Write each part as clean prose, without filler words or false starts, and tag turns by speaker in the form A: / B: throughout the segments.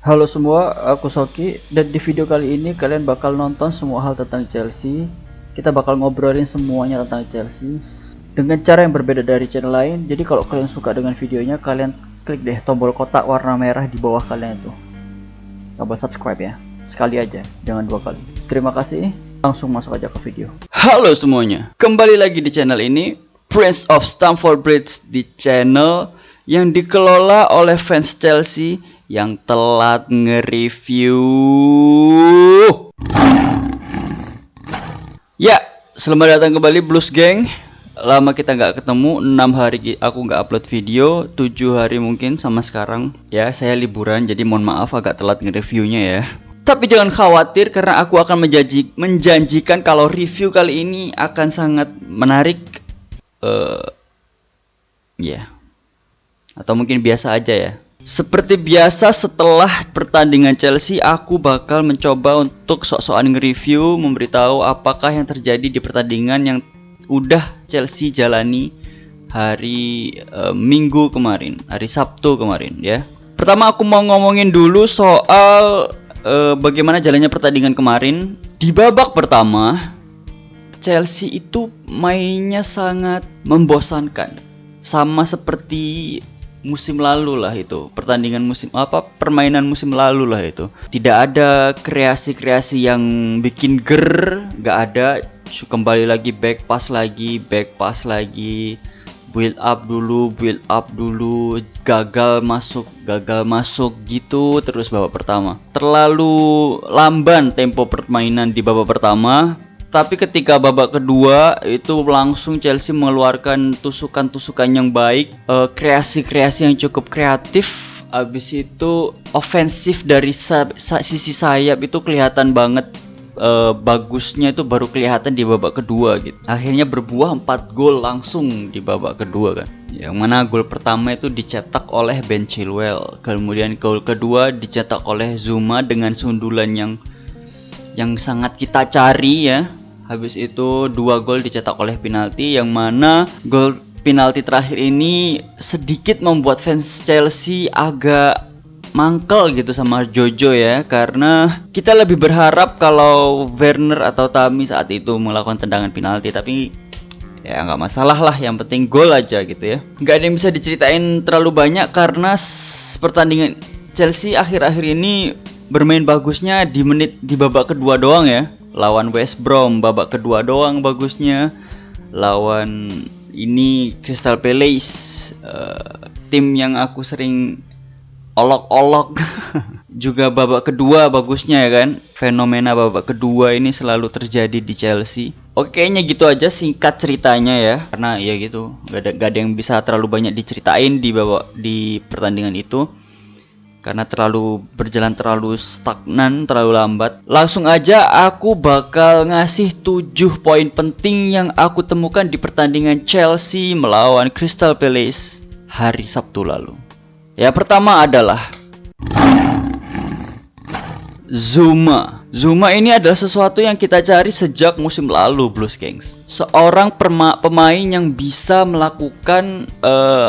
A: Halo semua, aku Soki dan di video kali ini kalian bakal nonton semua hal tentang Chelsea. Kita bakal ngobrolin semuanya tentang Chelsea dengan cara yang berbeda dari channel lain. Jadi kalau kalian suka dengan videonya, kalian klik deh tombol kotak warna merah di bawah kalian itu. Tombol subscribe ya. Sekali aja, jangan dua kali. Terima kasih. Langsung masuk aja ke video. Halo semuanya, kembali lagi di channel ini, Prince of Stamford Bridge, di channel yang dikelola oleh fans Chelsea yang telat nge-review. Ya, selamat datang kembali Blues Gang. Lama kita nggak ketemu, 6 hari aku nggak upload video, 7 hari mungkin sama sekarang. Ya, saya liburan jadi mohon maaf agak telat nge-reviewnya ya. Tapi jangan khawatir karena aku akan menjanjikan kalau review kali ini akan sangat menarik. Ya. Atau mungkin biasa aja ya. Seperti biasa setelah pertandingan Chelsea, aku bakal mencoba untuk sok-sokan nge-review, memberitahu apakah yang terjadi di pertandingan yang udah Chelsea jalani hari Minggu kemarin, hari Sabtu kemarin ya. Pertama aku mau ngomongin dulu soal bagaimana jalannya pertandingan kemarin. Di babak pertama, Chelsea itu mainnya sangat membosankan. Sama seperti musim lalu lah itu, permainan musim lalu lah itu. Tidak ada kreasi-kreasi yang bikin ger, nggak ada. Kembali lagi back pass lagi, build up dulu, gagal masuk gitu terus babak pertama. Terlalu lamban tempo permainan di babak pertama. Tapi ketika babak kedua itu langsung Chelsea mengeluarkan tusukan-tusukan yang baik, kreasi-kreasi yang cukup kreatif. Abis itu ofensif dari sisi sayap itu kelihatan banget, bagusnya itu baru kelihatan di babak kedua gitu. Akhirnya berbuah 4 gol langsung di babak kedua kan. Yang mana gol pertama itu dicetak oleh Ben Chilwell, kemudian gol kedua dicetak oleh Zouma dengan sundulan yang sangat kita cari ya. Habis itu 2 gol dicetak oleh penalti, yang mana gol penalti terakhir ini sedikit membuat fans Chelsea agak mangkel gitu sama Jojo ya, karena kita lebih berharap kalau Werner atau Tammy saat itu melakukan tendangan penalti, tapi ya nggak masalah lah, yang penting gol aja gitu ya. Nggak ada yang bisa diceritain terlalu banyak karena pertandingan Chelsea akhir-akhir ini bermain bagusnya di babak kedua doang ya. Lawan West Brom babak kedua doang bagusnya. Lawan ini Crystal Palace, tim yang aku sering olok-olok juga babak kedua bagusnya ya kan. Fenomena babak kedua ini selalu terjadi di Chelsea. Oke, nya gitu aja singkat ceritanya ya, karena ya gitu, gak ada yang bisa terlalu banyak diceritain di pertandingan itu karena berjalan terlalu stagnan, terlalu lambat. Langsung aja aku bakal ngasih 7 poin penting yang aku temukan di pertandingan Chelsea melawan Crystal Palace hari Sabtu lalu. Ya, pertama adalah Zouma ini adalah sesuatu yang kita cari sejak musim lalu, Blues Kings. Seorang pemain yang bisa melakukan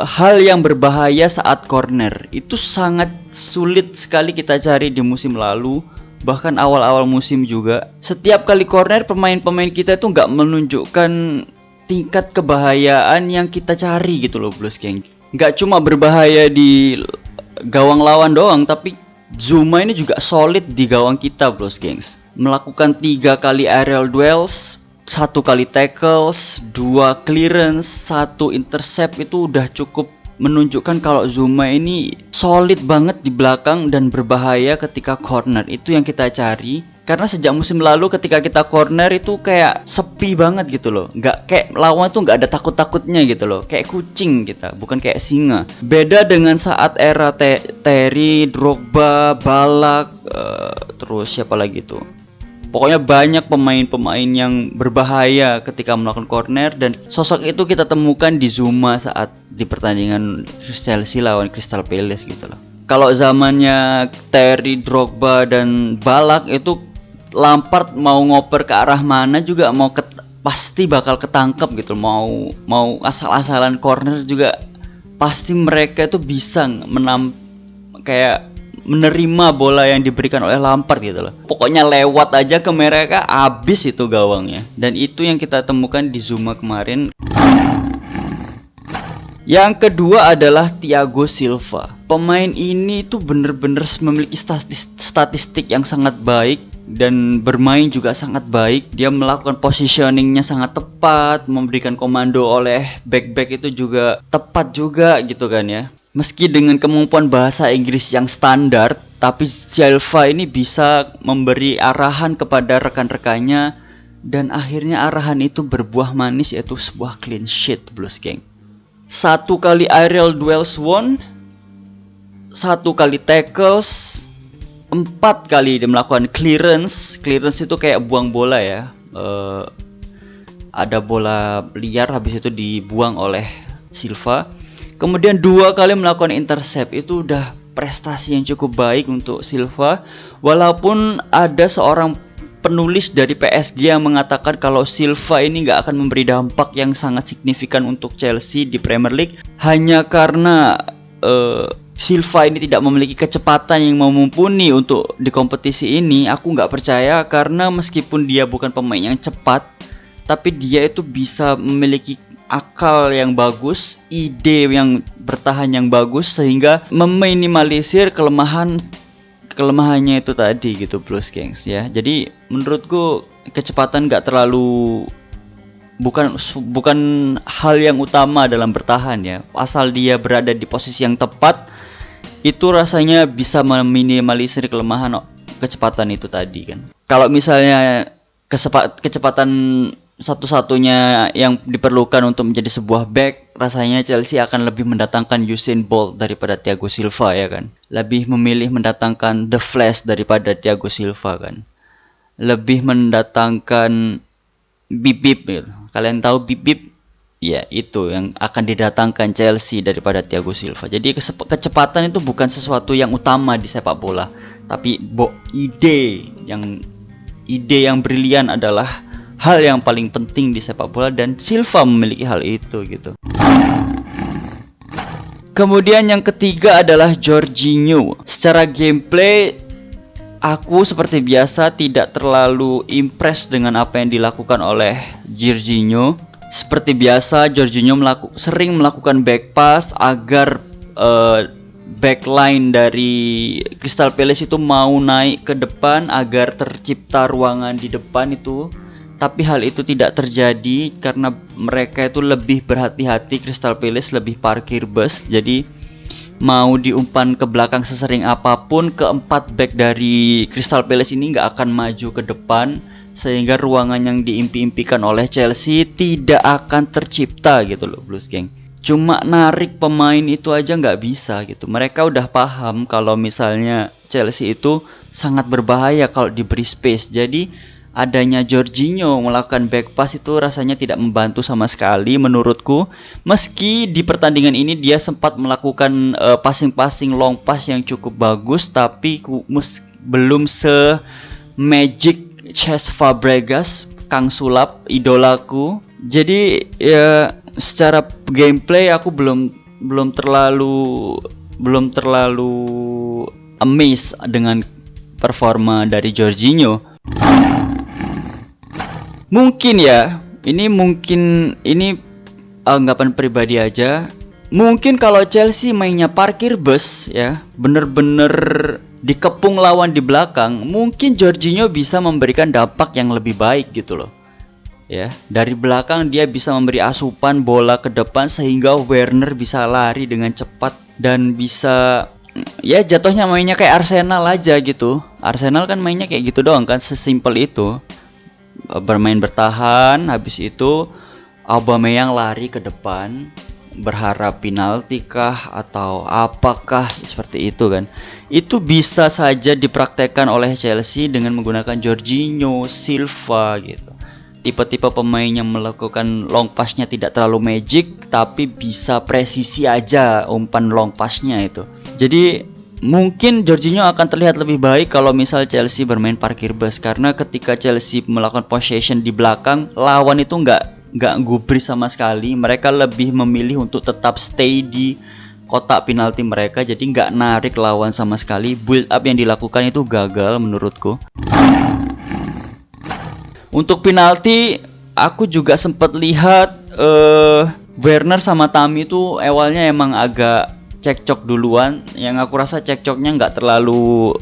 A: hal yang berbahaya saat corner. Itu sangat sulit sekali kita cari di musim lalu, bahkan awal-awal musim juga. Setiap kali corner, pemain-pemain kita itu nggak menunjukkan tingkat kebahayaan yang kita cari gitu loh, Blues Kings. Nggak cuma berbahaya di gawang lawan doang, tapi Zouma ini juga solid di gawang kita, Blues Kings. Melakukan 3 kali aerial duels, 1 kali tackles, 2 clearance, 1 intercept, itu udah cukup menunjukkan kalau Zouma ini solid banget di belakang dan berbahaya ketika corner. Itu yang kita cari. Karena sejak musim lalu ketika kita corner itu kayak sepi banget gitu loh. Nggak kayak lawan tuh nggak ada takut-takutnya gitu loh. Kayak kucing kita, bukan kayak singa. Beda dengan saat era Terry, Drogba, Ballack, terus siapa lagi tuh. Pokoknya banyak pemain-pemain yang berbahaya ketika melakukan corner, dan sosok itu kita temukan di Zouma saat di pertandingan Chelsea lawan Crystal Palace gitu loh. Kalau zamannya Terry, Drogba, dan Ballack itu Lampard mau ngoper ke arah mana juga pasti bakal ketangkep gitu. Mau asal-asalan corner juga pasti mereka itu bisa kayak menerima bola yang diberikan oleh Lampard gitu loh. Pokoknya lewat aja ke mereka, habis itu gawangnya. Dan itu yang kita temukan di Zuma kemarin. Yang kedua adalah Thiago Silva. Pemain ini tuh bener-bener memiliki statistik yang sangat baik dan bermain juga sangat baik. Dia melakukan positioningnya sangat tepat, memberikan komando oleh back-back itu juga tepat juga gitu kan ya. Meski dengan kemampuan bahasa Inggris yang standar, tapi Silva ini bisa memberi arahan kepada rekan-rekannya dan akhirnya arahan itu berbuah manis, yaitu sebuah clean sheet Blues Gang. 1 kali aerial duels won, 1 kali tackles, 4 kali dia melakukan clearance. Clearance itu kayak buang bola ya. Ada bola liar, habis itu dibuang oleh Silva. Kemudian 2 kali melakukan intercept. Itu udah prestasi yang cukup baik untuk Silva. Walaupun ada seorang penulis dari PSG yang mengatakan kalau Silva ini nggak akan memberi dampak yang sangat signifikan untuk Chelsea di Premier League hanya karena Silva ini tidak memiliki kecepatan yang mumpuni untuk di kompetisi ini. Aku nggak percaya, karena meskipun dia bukan pemain yang cepat, tapi dia itu bisa memiliki akal yang bagus, ide yang bertahan yang bagus, sehingga meminimalisir kelemahannya itu tadi gitu Blues Gangs ya. Jadi menurutku kecepatan nggak terlalu bukan hal yang utama dalam bertahan ya. Asal dia berada di posisi yang tepat, itu rasanya bisa meminimalisir kelemahan kecepatan itu tadi kan. Kalau misalnya kecepatan satu-satunya yang diperlukan untuk menjadi sebuah back, rasanya Chelsea akan lebih mendatangkan Usain Bolt daripada Thiago Silva ya kan. Lebih memilih mendatangkan The Flash daripada Thiago Silva kan. Lebih mendatangkan Bip Bip gitu. Kalian tahu Bip Bip? Ya, itu yang akan didatangkan Chelsea daripada Thiago Silva. Jadi kecepatan itu bukan sesuatu yang utama di sepak bola, tapi ide yang brilian adalah hal yang paling penting di sepak bola, dan Silva memiliki hal itu gitu. Kemudian yang ketiga adalah Jorginho. Secara gameplay, aku seperti biasa tidak terlalu impress dengan apa yang dilakukan oleh Jorginho. Seperti biasa, Jorginho sering melakukan back pass agar backline dari Crystal Palace itu mau naik ke depan agar tercipta ruangan di depan itu. Tapi hal itu tidak terjadi karena mereka itu lebih berhati-hati. Crystal Palace lebih parkir bus, jadi mau diumpan ke belakang sesering apapun, keempat back dari Crystal Palace ini nggak akan maju ke depan, sehingga ruangan yang diimpi-impikan oleh Chelsea tidak akan tercipta gitu loh Blues Gang. Cuma narik pemain itu aja nggak bisa gitu. Mereka udah paham kalau misalnya Chelsea itu sangat berbahaya kalau diberi space. Jadi adanya Jorginho melakukan back pass itu rasanya tidak membantu sama sekali menurutku. Meski di pertandingan ini dia sempat melakukan passing long pass yang cukup bagus, tapi belum se-magic Cesc Fabregas, Kang Sulap, idolaku. Jadi ya secara gameplay aku belum terlalu amazed dengan performa dari Jorginho. Mungkin ini anggapan pribadi aja. Mungkin kalau Chelsea mainnya parkir bus ya, bener-bener dikepung lawan di belakang, mungkin Jorginho bisa memberikan dampak yang lebih baik gitu loh. Ya, dari belakang dia bisa memberi asupan bola ke depan sehingga Werner bisa lari dengan cepat dan bisa ya jatuhnya mainnya kayak Arsenal aja gitu. Arsenal kan mainnya kayak gitu doang kan, sesimpel itu. Bermain bertahan, habis itu Aubameyang lari ke depan berharap penalti kah atau apakah seperti itu kan. Itu bisa saja dipraktekkan oleh Chelsea dengan menggunakan Jorginho, Silva gitu. Tipe-tipe pemain yang melakukan long pass-nya tidak terlalu magic, tapi bisa presisi aja umpan long pass-nya itu. Jadi mungkin Jorginho akan terlihat lebih baik kalau misal Chelsea bermain parkir bus, karena ketika Chelsea melakukan possession di belakang, lawan itu nggak gubris sama sekali. Mereka lebih memilih untuk tetap stay di kotak penalti mereka, jadi nggak narik lawan sama sekali. Build up yang dilakukan itu gagal menurutku. Untuk penalti, aku juga sempat lihat Werner sama Tammy itu awalnya emang agak cekcok duluan. Yang aku rasa cekcoknya nggak terlalu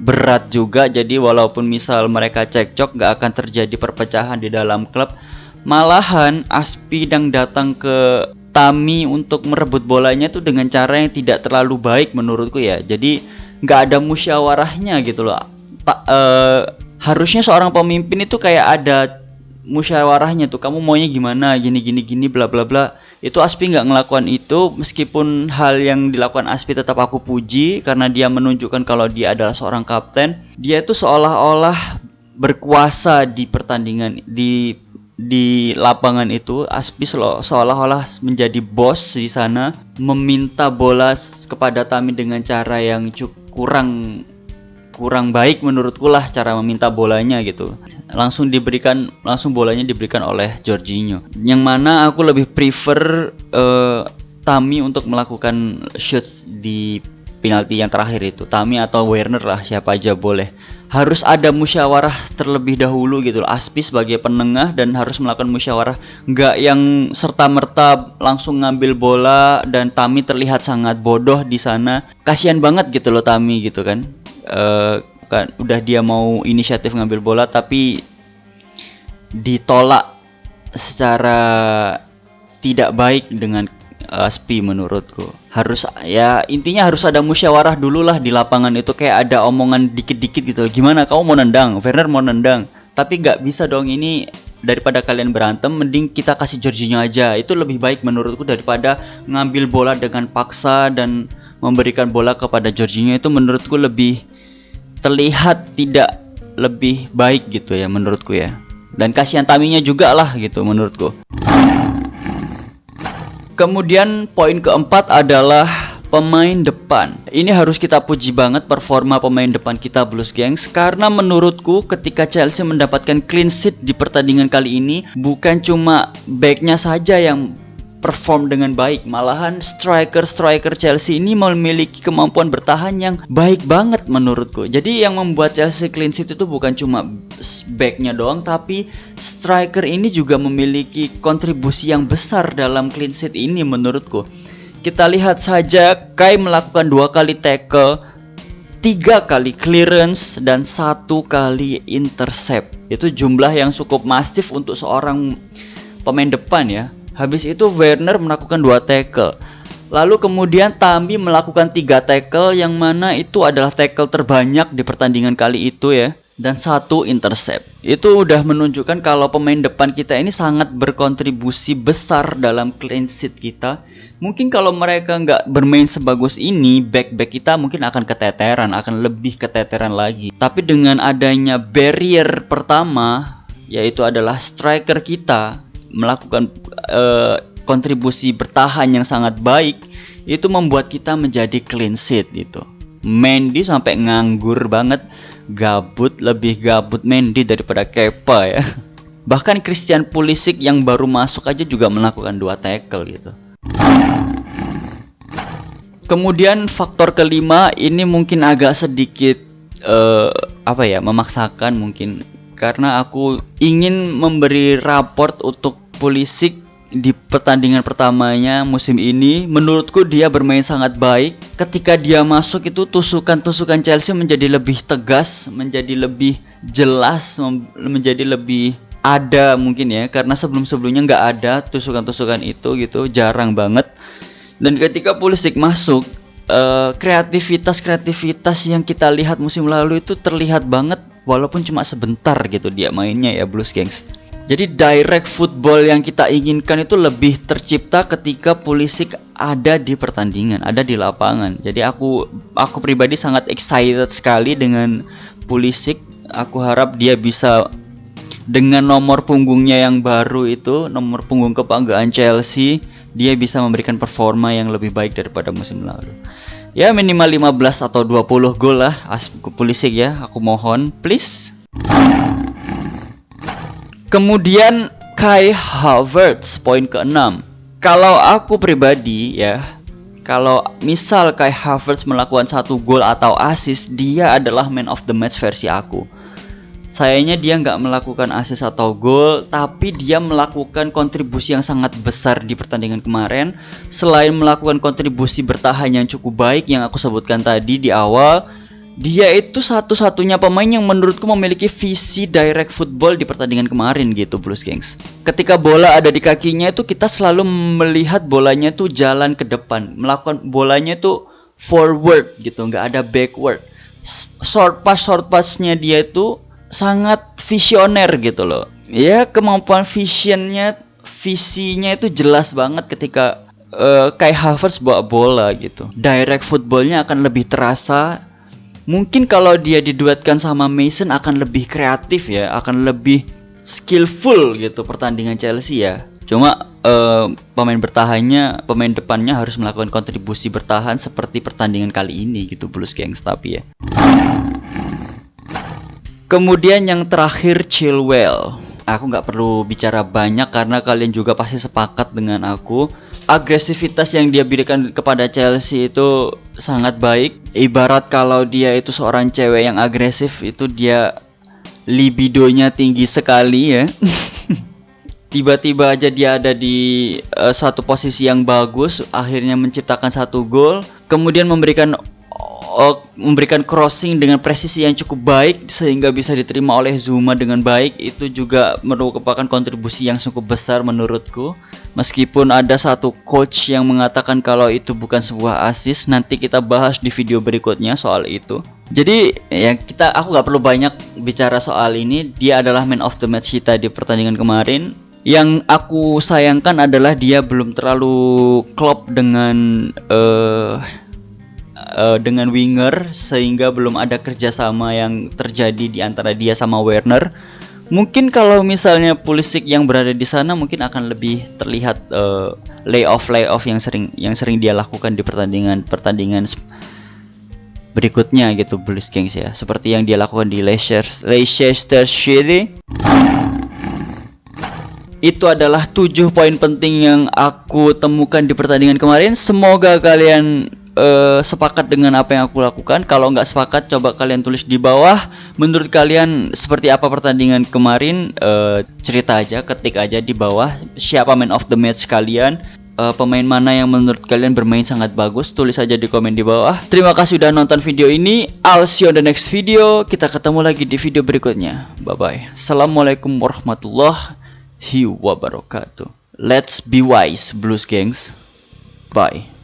A: berat juga, jadi walaupun misal mereka cekcok nggak akan terjadi perpecahan di dalam klub. Malahan Aspidang datang ke Tammy untuk merebut bolanya itu dengan cara yang tidak terlalu baik menurutku ya. Jadi nggak ada musyawarahnya gitu loh. Harusnya seorang pemimpin itu kayak ada musyawarahnya tuh, kamu maunya gimana, gini bla bla bla. Itu Aspi nggak ngelakukan itu, meskipun hal yang dilakukan Aspi tetap aku puji karena dia menunjukkan kalau dia adalah seorang kapten. Dia itu seolah-olah berkuasa di pertandingan, di lapangan itu. Aspi seolah-olah menjadi bos di sana, meminta bola kepada Tammy dengan cara yang kurang baik menurutku lah cara meminta bolanya gitu. Langsung bolanya diberikan oleh Jorginho, yang mana aku lebih prefer Tammy untuk melakukan shoot di penalti yang terakhir itu. Tammy atau Werner lah, siapa aja boleh. Harus ada musyawarah terlebih dahulu gitu loh. Aspi sebagai penengah dan harus melakukan musyawarah, nggak yang serta-merta langsung ngambil bola dan Tammy terlihat sangat bodoh di sana. Kasihan banget gitu loh Tammy gitu kan. Kan udah dia mau inisiatif ngambil bola tapi ditolak secara tidak baik dengan Aspi menurutku. Intinya harus ada musyawarah dulu lah di lapangan itu, kayak ada omongan dikit-dikit gitu. Gimana kamu mau nendang? Werner mau nendang. Tapi nggak bisa dong, ini daripada kalian berantem mending kita kasih Jorginho aja. Itu lebih baik menurutku daripada ngambil bola dengan paksa dan memberikan bola kepada Jorginho. Itu menurutku lebih terlihat tidak lebih baik gitu ya menurutku ya. Dan kasihan Taminya juga lah gitu menurutku. Kemudian poin keempat adalah pemain depan. Ini harus kita puji banget performa pemain depan kita Blues Gengs, karena menurutku ketika Chelsea mendapatkan clean sheet di pertandingan kali ini, bukan cuma backnya saja yang perform dengan baik, malahan striker Chelsea ini memiliki kemampuan bertahan yang baik banget menurutku. Jadi yang membuat Chelsea clean sheet itu bukan cuma backnya doang, tapi striker ini juga memiliki kontribusi yang besar dalam clean sheet ini menurutku. Kita lihat saja, Kai melakukan 2 kali tackle, 3 kali clearance, dan 1 kali intercept. Itu jumlah yang cukup masif untuk seorang pemain depan ya. Habis itu Werner melakukan 2 tackle. Lalu kemudian Tammy melakukan 3 tackle, yang mana itu adalah tackle terbanyak di pertandingan kali itu ya. Dan 1 intercept. Itu udah menunjukkan kalau pemain depan kita ini sangat berkontribusi besar dalam clean sheet kita. Mungkin kalau mereka nggak bermain sebagus ini, back kita mungkin akan keteteran, akan lebih keteteran lagi. Tapi dengan adanya barrier pertama, yaitu adalah striker kita melakukan kontribusi bertahan yang sangat baik, itu membuat kita menjadi clean sheet gitu. Mendy sampai nganggur banget, lebih gabut Mendy daripada Kepa ya. Bahkan Christian Pulisic yang baru masuk aja juga melakukan 2 tackle gitu. Kemudian faktor kelima ini mungkin agak sedikit memaksakan mungkin, karena aku ingin memberi raport untuk Pulisic di pertandingan pertamanya musim ini. Menurutku dia bermain sangat baik. Ketika dia masuk itu tusukan-tusukan Chelsea menjadi lebih tegas, menjadi lebih jelas, menjadi lebih ada mungkin ya, karena sebelum-sebelumnya nggak ada tusukan-tusukan itu gitu, jarang banget. Dan ketika Pulisic masuk, kreativitas yang kita lihat musim lalu itu terlihat banget, walaupun cuma sebentar gitu dia mainnya ya Blues Gengs. Jadi direct football yang kita inginkan itu lebih tercipta ketika Pulisic ada di pertandingan, ada di lapangan. Jadi aku pribadi sangat excited sekali dengan Pulisic. Aku harap dia bisa dengan nomor punggungnya yang baru itu, nomor punggung kebanggaan Chelsea, dia bisa memberikan performa yang lebih baik daripada musim lalu. Ya minimal 15 atau 20 gol lah Pulisic ya, aku mohon please. Kemudian Kai Havertz poin ke-6. Kalau aku pribadi ya, Kalau misal Kai Havertz melakukan 1 gol atau assist, dia adalah man of the match versi aku. Sayangnya dia nggak melakukan assist atau gol, tapi dia melakukan kontribusi yang sangat besar di pertandingan kemarin. Selain melakukan kontribusi bertahan yang cukup baik yang aku sebutkan tadi di awal, dia itu satu-satunya pemain yang menurutku memiliki visi direct football di pertandingan kemarin gitu, Blues Gengs. Ketika bola ada di kakinya itu kita selalu melihat bolanya tuh jalan ke depan, melakukan bolanya tuh forward gitu, nggak ada backward. Short passnya dia itu sangat visioner gitu loh. Ya, kemampuan visinya itu jelas banget ketika Kai Havertz bawa bola gitu. Direct footballnya akan lebih terasa. Mungkin kalau dia diduetkan sama Mason akan lebih kreatif ya, akan lebih skillful gitu pertandingan Chelsea ya. Cuma pemain depannya harus melakukan kontribusi bertahan seperti pertandingan kali ini gitu, Blues Gengs, tapi ya. Kemudian yang terakhir, Chilwell. Aku nggak perlu bicara banyak karena kalian juga pasti sepakat dengan aku. Agresivitas yang dia berikan kepada Chelsea itu sangat baik. Ibarat kalau dia itu seorang cewek yang agresif, itu dia libidonya tinggi sekali ya. Tiba-tiba aja dia ada di satu posisi yang bagus, akhirnya menciptakan 1 gol, kemudian memberikan crossing dengan presisi yang cukup baik sehingga bisa diterima oleh Zuma dengan baik. Itu juga merupakan kontribusi yang cukup besar menurutku. Meskipun ada satu coach yang mengatakan kalau itu bukan sebuah assist, nanti kita bahas di video berikutnya soal itu. Jadi ya aku nggak perlu banyak bicara soal ini. Dia adalah man of the match kita di pertandingan kemarin. Yang aku sayangkan adalah dia belum terlalu klop dengan winger, sehingga belum ada kerjasama yang terjadi di antara dia sama Werner. Mungkin kalau misalnya Pulisic yang berada di sana mungkin akan lebih terlihat layoff yang sering dia lakukan di pertandingan berikutnya gitu, Blues Gengs ya. Seperti yang dia lakukan di Leicester City. Itu adalah 7 poin penting yang aku temukan di pertandingan kemarin. Semoga kalian sepakat dengan apa yang aku lakukan. Kalau nggak sepakat, coba kalian tulis di bawah. Menurut kalian seperti apa pertandingan kemarin? Cerita aja, ketik aja di bawah. Siapa man of the match kalian? Pemain mana yang menurut kalian bermain sangat bagus? Tulis aja di komen di bawah. Terima kasih udah nonton video ini. I'll see you on the next video. Kita ketemu lagi di video berikutnya. Bye bye. Assalamualaikum warahmatullahi wabarakatuh. Let's be wise, Blues Gengs. Bye.